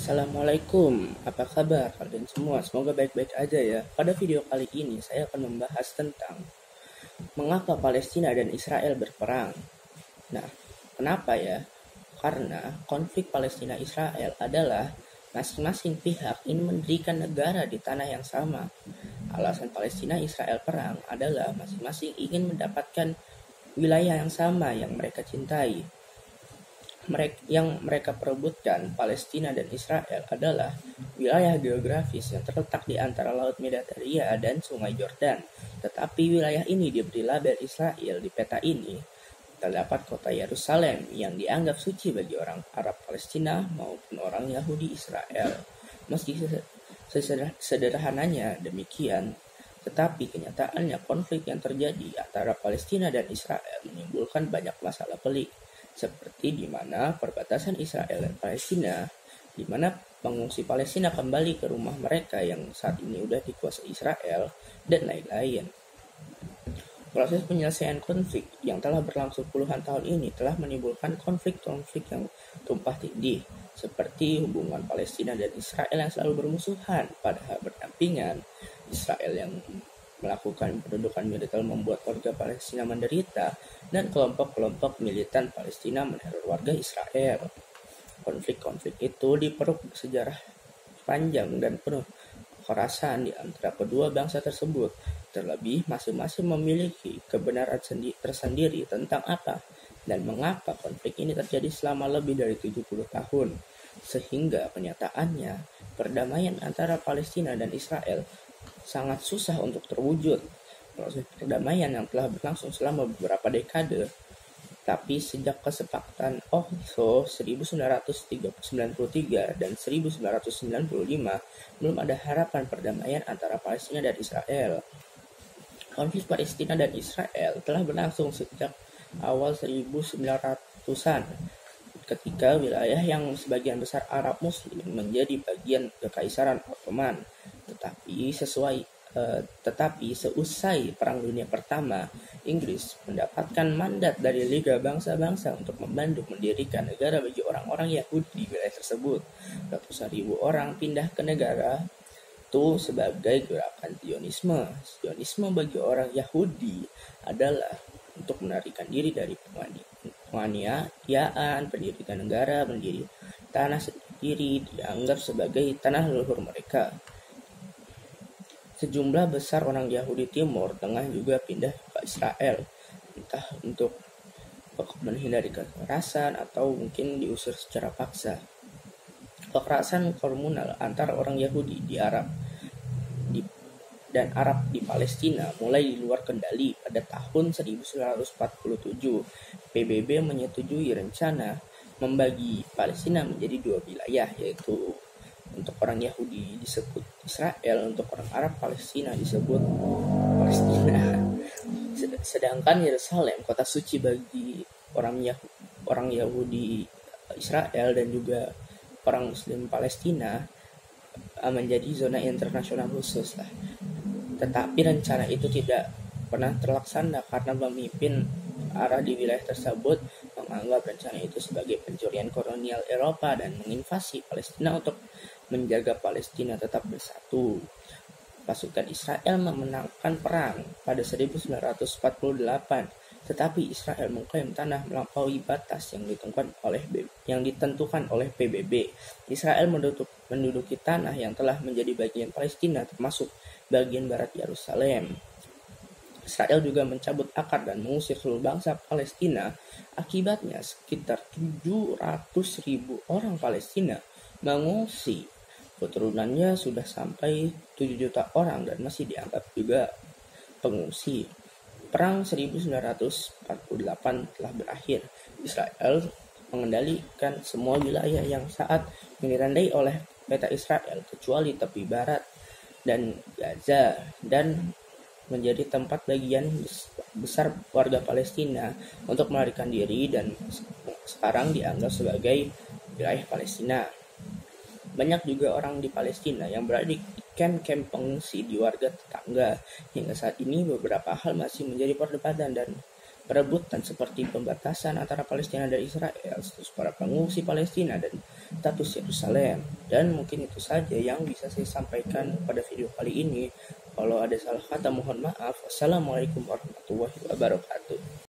Assalamualaikum, apa kabar kalian semua? Semoga baik-baik aja ya. Pada video kali ini saya akan membahas tentang mengapa Palestina dan Israel berperang. Nah, kenapa ya? Karena konflik Palestina-Israel adalah masing-masing pihak ingin mendirikan negara di tanah yang sama. Alasan Palestina-Israel perang adalah masing-masing ingin mendapatkan wilayah yang sama yang mereka cintai. Yang mereka perebutkan, Palestina dan Israel, adalah wilayah geografis yang terletak di antara Laut Mediterania dan Sungai Yordan. Tetapi wilayah ini diberi label Israel. Di peta ini terdapat kota Yerusalem yang dianggap suci bagi orang Arab Palestina maupun orang Yahudi Israel. Meski sederhananya demikian, tetapi kenyataannya konflik yang terjadi antara Palestina dan Israel menimbulkan banyak masalah pelik, seperti di mana perbatasan Israel dan Palestina, di mana pengungsi Palestina kembali ke rumah mereka yang saat ini sudah dikuasai Israel, dan lain-lain. Proses penyelesaian konflik yang telah berlangsung puluhan tahun ini telah menimbulkan konflik-konflik yang tumpah tindih, seperti hubungan Palestina dan Israel yang selalu bermusuhan padahal berdampingan. Israel yang melakukan pendudukan militer membuat warga Palestina menderita, dan kelompok-kelompok militan Palestina meneror warga Israel. Konflik-konflik itu diperuk sejarah panjang dan penuh kekerasan di antara kedua bangsa tersebut. Terlebih, masing-masing memiliki kebenaran tersendiri tentang apa dan mengapa konflik ini terjadi selama lebih dari 70 tahun. Sehingga kenyataannya, perdamaian antara Palestina dan Israel sangat susah untuk terwujud. Proses perdamaian yang telah berlangsung selama beberapa dekade, tapi sejak kesepakatan Oslo 1993 dan 1995 belum ada harapan perdamaian antara Palestina dan Israel. Konflik Palestina dan Israel telah berlangsung sejak awal 1900-an, ketika wilayah yang sebagian besar Arab Muslim menjadi bagian Kekaisaran Ottoman. Tetapi seusai Perang Dunia Pertama, Inggris mendapatkan mandat dari Liga Bangsa-Bangsa untuk membantu mendirikan negara bagi orang-orang Yahudi di wilayah tersebut. Ratusan ribu orang pindah ke negara itu sebagai gerakan Zionisme. Zionisme bagi orang Yahudi adalah untuk menarikan diri dari penganiayaan, pendirikan negara, mendiri tanah sendiri dianggap sebagai tanah leluhur mereka. Sejumlah besar orang Yahudi Timur Tengah juga pindah ke Israel, entah untuk menghindari kekerasan atau mungkin diusir secara paksa. Kekerasan komunal antara orang Yahudi dan Arab di Palestina mulai di luar kendali pada tahun 1947. PBB menyetujui rencana membagi Palestina menjadi dua wilayah, yaitu untuk orang Yahudi disebut Israel, untuk orang Arab Palestina disebut Palestina. Sedangkan Yerusalem, kota suci bagi orang Yahudi Israel dan juga orang Muslim Palestina, menjadi zona internasional khusus lah. Tetapi rencana itu tidak pernah terlaksana karena pemimpin Arab di wilayah tersebut menganggap rencana itu sebagai pencurian kolonial Eropa dan menginvasi Palestina untuk menjaga Palestina tetap bersatu. Pasukan Israel memenangkan perang pada 1948, tetapi Israel mengklaim tanah melampaui batas yang ditentukan oleh PBB. Israel menduduki tanah yang telah menjadi bagian Palestina, termasuk bagian barat Yerusalem. Israel juga mencabut akar dan mengusir seluruh bangsa Palestina. Akibatnya sekitar 700.000 orang Palestina mengungsi. Keturunannya sudah sampai 7 juta orang dan masih dianggap juga pengungsi. Perang 1948 telah berakhir. Israel mengendalikan semua wilayah yang saat ini ditandai oleh peta Israel kecuali tepi barat dan Gaza, dan menjadi tempat bagian besar warga Palestina untuk melarikan diri dan sekarang dianggap sebagai wilayah Palestina. Banyak juga orang di Palestina yang berada di camp-camp pengungsi di warga tetangga. Hingga saat ini beberapa hal masih menjadi perdebatan dan perebutan seperti pembatasan antara Palestina dan Israel, status para pengungsi Palestina, dan status Yerusalem. Dan mungkin itu saja yang bisa saya sampaikan pada video kali ini. Kalau ada salah kata mohon maaf. Wassalamualaikum warahmatullahi wabarakatuh.